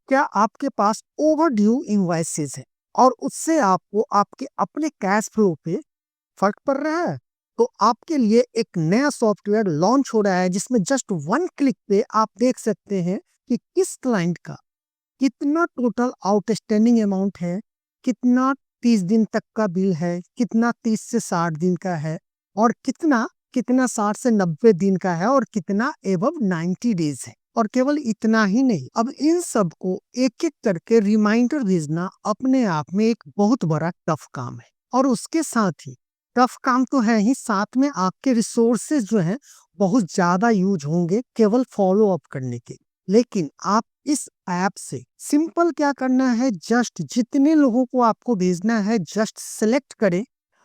क्या आपके पास over due invoices है और उससे आपको आपके अपने कैश फ्लो पे फर्क पड़ रहा है? तो आपके लिए एक नया सॉफ्टवेयर लॉन्च हो रहा है जिसमें जस्ट वन क्लिक पे आप देख सकते हैं कि किस क्लाइंट का कितना टोटल आउटस्टैंडिंग अमाउंट है, कितना 30 दिन तक का बिल है, कितना 30 से 60 दिन का है और कितना कितना 60 से 90 दिन का है और कितना एबव 90 डेज है। और केवल इतना ही नहीं, अब इन सब को एक-एक करके रिमाइंडर भेजना अपने आप में एक बहुत बड़ा टफ काम है। और उसके साथ ही टफ काम तो है ही, साथ में आपके रिसोर्सेज जो हैं बहुत ज़्यादा यूज़ होंगे केवल फ़ॉलो अप करने के। लेकिन आप इस ऐप से सिंपल क्या करना है, जस्ट जितने लोगों को आपको भेजना है जस्ट सेलेक्ट करें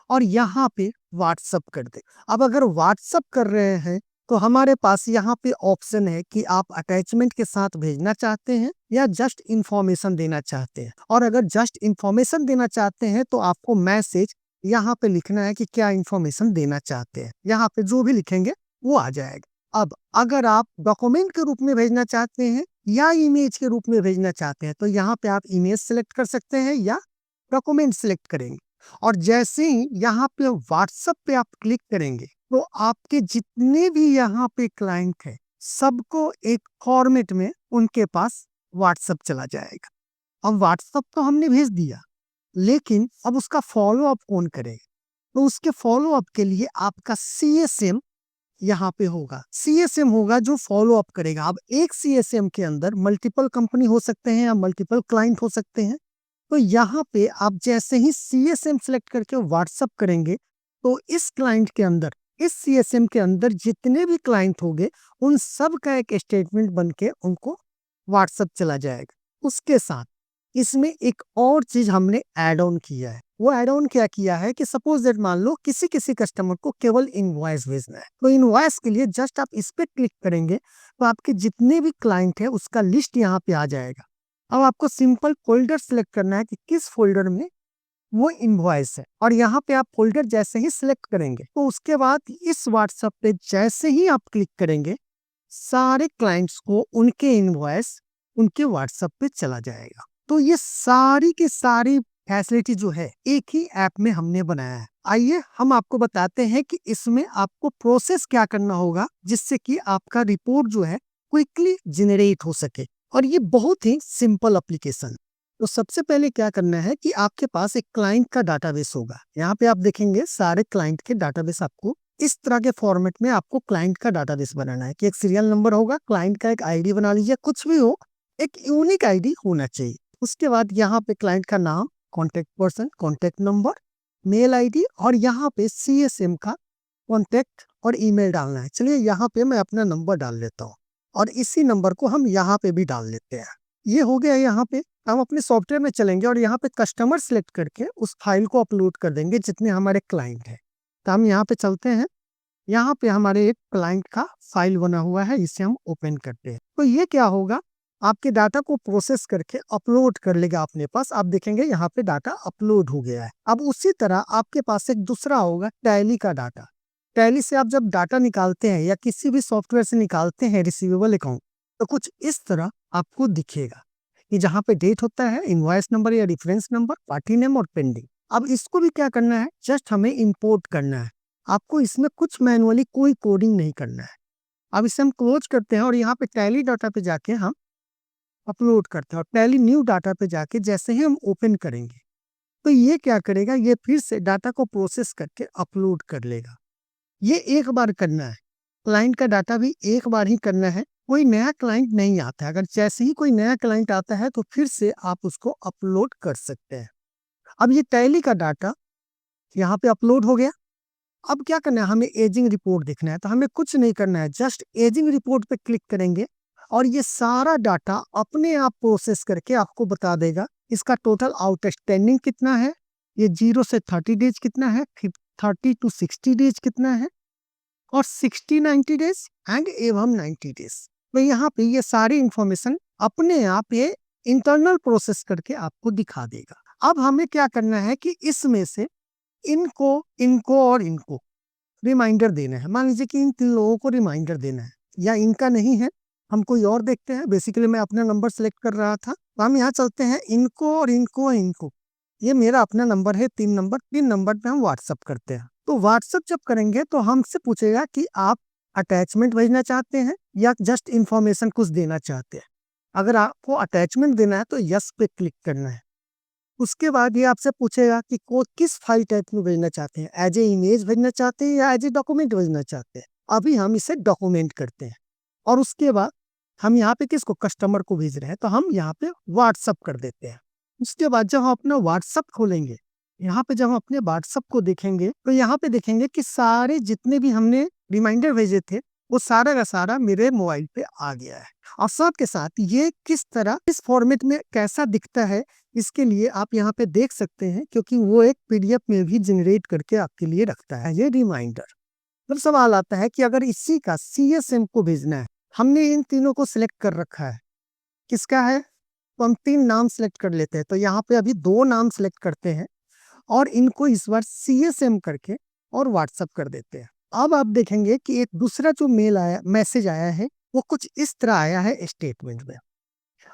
और यहाँ पे व्हाट्सअप कर दें। अब अगर व्हाट्सअप कर रहे हैं तो हमारे पास यहाँ पे ऑप्शन है कि आप अटैचमेंट के साथ भेजना चाहते हैं या जस्ट इंफॉर्मेशन देना चाहते हैं। और अगर जस्ट इंफॉर्मेशन देना चाहते हैं तो आपको मैसेज यहाँ पे लिखना है कि क्या इंफॉर्मेशन देना चाहते हैं। यहाँ पे जो भी लिखेंगे वो आ जाएगा। अब अगर आप डॉक्यूमेंट के रूप में भेजना चाहते हैं या इमेज के रूप में भेजना चाहते हैं तो यहाँ पे आप इमेज सेलेक्ट कर सकते हैं या डॉक्यूमेंट सेलेक्ट करेंगे। और जैसे ही यहाँ पे व्हाट्सएप पे आप क्लिक करेंगे तो आपके जितने भी यहाँ पे क्लाइंट है सबको एक फॉर्मेट में उनके पास व्हाट्सएप चला जाएगा। अब व्हाट्सएप तो हमने भेज दिया, लेकिन अब उसका फॉलो अप कौन करेगा? तो उसके फॉलो अप के लिए आपका सीएसएम यहाँ पे होगा। सीएसएम होगा जो फॉलो अप करेगा। अब एक सीएसएम के अंदर मल्टीपल कंपनी हो सकते हैं या मल्टीपल क्लाइंट हो सकते हैं। तो यहाँ पे आप जैसे ही सीएसएम सेलेक्ट करके व्हाट्सअप करेंगे तो इस क्लाइंट के अंदर, इस सीएसएम के अंदर जितने भी क्लाइंट होंगे उन सब का एक स्टेटमेंट बन के उनको व्हाट्सअप चला जाएगा। उसके साथ इसमें एक और चीज हमने ऐड ऑन किया है। वो ऐड ऑन क्या किया है कि सपोज दैट मान लो किसी किसी कस्टमर को केवल इनवॉइस भेजना है, तो इनवॉइस के लिए जस्ट आप इस पे क्लिक करेंगे तो आपके जितने भी क्लाइंट है उसका लिस्ट यहाँ पे आ जाएगा। अब आपको सिंपल फोल्डर सेलेक्ट करना है कि किस फोल्डर में वो इनवॉइस है और यहाँ पे आप फोल्डर जैसे ही सिलेक्ट करेंगे तो उसके बाद इस व्हाट्सएप पे जैसे ही आप क्लिक करेंगे सारे क्लाइंट्स को उनके इनवॉइस उनके व्हाट्सएप पे चला जाएगा। तो ये सारी की सारी फैसिलिटी जो है एक ही ऐप में हमने बनाया है। आइए हम आपको बताते हैं कि इसमें आपको प्रोसेस क्या करना होगा जिससे कि आपका रिपोर्ट जो है क्विकली जनरेट हो सके। और ये बहुत ही सिंपल एप्लीकेशन। तो सबसे पहले क्या करना है कि आपके पास एक क्लाइंट का डाटाबेस होगा। यहाँ पे आप देखेंगे सारे क्लाइंट के डाटाबेस, आपको इस तरह के फॉर्मेट में आपको क्लाइंट का डाटाबेस बनाना है कि एक सीरियल नंबर होगा, क्लाइंट का एक आईडी बना लीजिए, कुछ भी हो एक यूनिक आईडी होना चाहिए। उसके बाद यहाँ पे क्लाइंट का नाम, contact person, contact number, mail ID और यहाँ पे सीएसएम का कॉन्टेक्ट और ईमेल डालना है। चलिए यहाँ पे मैं अपना नंबर डाल लेता हूँ और इसी नंबर को हम यहाँ पे भी डाल लेते हैं। ये हो गया। यहाँ पे हम अपने सॉफ्टवेयर में चलेंगे और यहाँ पे कस्टमर सिलेक्ट करके उस फाइल को अपलोड कर देंगे जितने हमारे क्लाइंट हैं। तो हम यहाँ पे चलते हैं। यहाँ पे हमारे एक क्लाइंट का फाइल बना हुआ है, इसे हम ओपन करते हैं। तो ये क्या होगा, आपके डाटा को प्रोसेस करके अपलोड कर लेगा अपने पास। आप देखेंगे यहाँ पे डाटा अपलोड हो गया है। अब उसी तरह आपके पास एक दूसरा होगा टैली का डाटा। टैली से आप जब डाटा निकालते हैं या किसी भी सॉफ्टवेयर से निकालते हैं रिसीवेबल अकाउंट, तो कुछ इस तरह आपको दिखेगा कि जहाँ पे डेट होता है, इनवॉइस नंबर या रेफरेंस नंबर, पार्टी नेम और पेंडिंग। अब इसको भी क्या करना है, जस्ट हमें इंपोर्ट करना है। आपको इसमें कुछ मैनुअली कोई कोडिंग नहीं करना है। अब इसे हम क्लोज करते हैं और यहाँ पे टैली डाटा पे जाके हम अपलोड करते हैं और टैली न्यू डाटा पे जाके जैसे ही हम ओपन करेंगे तो ये क्या करेगा, ये फिर से डाटा को प्रोसेस करके अपलोड कर लेगा। ये एक बार करना है। क्लाइंट का डाटा भी एक बार ही करना है। कोई नया क्लाइंट नहीं आता है। अगर जैसे ही कोई नया क्लाइंट आता है तो फिर से आप उसको अपलोड कर सकते हैं। अब ये टैली का डाटा यहाँ पे अपलोड हो गया। अब क्या करना है, हमें एजिंग रिपोर्ट देखना है। तो हमें कुछ नहीं करना है, जस्ट एजिंग रिपोर्ट पे क्लिक करेंगे और ये सारा डाटा अपने आप प्रोसेस करके आपको बता देगा इसका टोटल आउटस्टैंडिंग कितना है, ये 0 से 30 डेज कितना है, फिर 30 टू 60 डेज कितना है और 60-90 डेज एंड एवं 90 डेज। तो यहाँ पे ये सारी इंफॉर्मेशन अपने आप ये इंटरनल प्रोसेस करके आपको दिखा देगा। अब हमें क्या करना है कि इसमें से इनको इनको और इनको रिमाइंडर देना है। मान लीजिए कि इन 3 लोगों को रिमाइंडर देना है या इनका नहीं है हम कोई और देखते हैं। बेसिकली मैं अपना नंबर सेलेक्ट कर रहा था, तो हम यहाँ चलते हैं इनको और इनको और इनको। ये मेरा अपना नंबर है 3 नंबर, 3 नंबर पे हम व्हाट्सअप करते हैं। तो व्हाट्सअप जब करेंगे तो हमसे पूछेगा कि आप अटैचमेंट भेजना चाहते हैं या जस्ट इंफॉर्मेशन कुछ देना चाहते हैं। अगर आपको अटैचमेंट देना है तो यस पे क्लिक करना है। उसके बाद ये आपसे पूछेगा कि को किस फाइल टाइप में भेजना चाहते हैं, एज ए इमेज भेजना चाहते हैं या एज ए डॉक्यूमेंट भेजना चाहते हैं। अभी हम इसे डॉक्यूमेंट करते हैं। और उसके बाद हम यहाँ पे किसको, कस्टमर को भेज रहे हैं, तो हम यहाँ पे व्हाट्सअप कर देते हैं। उसके बाद जब हम अपना व्हाट्सअप खोलेंगे, यहाँ पे जब हम अपने व्हाट्सअप को देखेंगे तो यहाँ पे देखेंगे कि सारे जितने भी हमने रिमाइंडर भेजे थे वो सारा का सारा मेरे मोबाइल पे आ गया है। और साथ के साथ ये किस तरह इस फॉर्मेट में कैसा दिखता है, इसके लिए आप यहाँ पे देख सकते हैं, क्योंकि वो एक पीडीएफ में भी जनरेट करके आपके लिए रखता है ये रिमाइंडर। फिर सवाल आता है कि अगर इसी का सीएसएम को भेजना है, हमने इन तीनों को सिलेक्ट कर रखा है, किसका है, तो हम 3 नाम सिलेक्ट कर लेते हैं। तो यहाँ पे अभी 2 नाम सिलेक्ट करते हैं और इनको इस बार सीएसएम करके और व्हाट्सअप कर देते हैं। अब आप देखेंगे कि एक दूसरा जो मेल आया, मैसेज आया है, वो कुछ इस तरह आया है स्टेटमेंट में।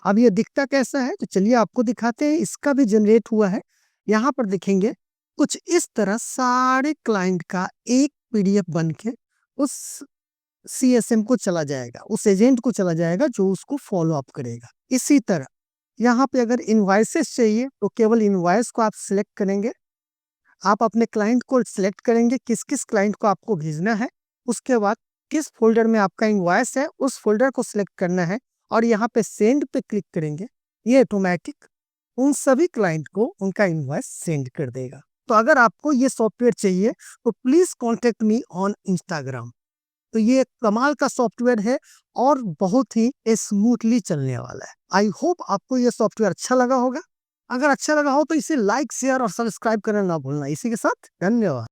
अब ये दिखता कैसा है, तो चलिए आपको दिखाते हैं। इसका भी जनरेट हुआ है। यहाँ पर देखेंगे कुछ इस तरह सारे क्लाइंट का एक पीडीएफ बन के उस सीएसएम को चला जाएगा, उस एजेंट को चला जाएगा जो उसको फॉलो अप करेगा। इसी तरह यहाँ पे अगर इनवॉइसेस चाहिए तो केवल इनवॉइस को आप सिलेक्ट करेंगे। आप अपने क्लाइंट को सिलेक्ट करेंगे किस किस क्लाइंट को आपको भेजना है। उसके बाद किस फोल्डर में आपका इनवॉइस है उस फोल्डर को सिलेक्ट करना है और यहाँ पे सेंड पे क्लिक करेंगे। ये ऑटोमेटिक उन सभी क्लाइंट को उनका इनवॉइस सेंड कर देगा। तो अगर आपको ये सॉफ्टवेयर चाहिए तो please contact me on Instagram. तो ये एक कमाल का सॉफ्टवेयर है और बहुत ही स्मूथली चलने वाला है। आई होप आपको ये सॉफ्टवेयर अच्छा लगा होगा। अगर अच्छा लगा हो तो इसे लाइक, शेयर और सब्सक्राइब करना ना भूलना। इसी के साथ धन्यवाद।